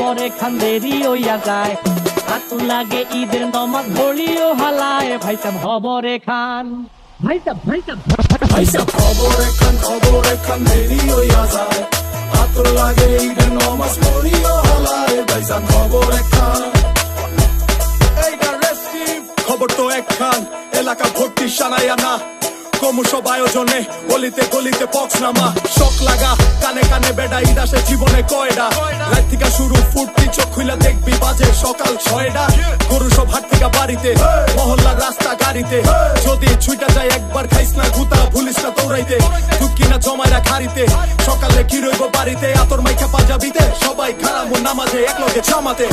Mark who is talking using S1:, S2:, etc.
S1: খবরে খান্দেরি হইয়া যায় হাতু লাগে ঈদের নমাজ ঘড়িও হালায় ভাই সাহেব খবরে খান ভাই সাহেব
S2: খবরে খান দেরি হইয়া যায় আতর লাগে ঈদের নমাজ পড়িও হালায় ভাইজান খবরে খান খবর তো একখান এলাকা ভর্তি সানাইয়া না ক্রমসব আয়োজনে গলিতে গলিতে পক্স নামা শখ লাগা কানে কানে বেডা ঈদ আসে জীবনে কয়ডা রাত থেকে শুরু ফুর্তি চোখ খুইলা দেখবি বাজে সকাল 6টা গরু সব হাট থেকে বাড়িতে মহল্লার রাস্তা গাড়িতে যদি ছুইটা যায় একবার খাইস না গুতা ভুলিস না দৌড়াইতে ঢুকি না জমাইরা খাড়িতে সকালে কি রইব বাড়িতে আতর মাইখা পাঞ্জাবিতে সবাই খারাপ নামাজে একলগে জামাতে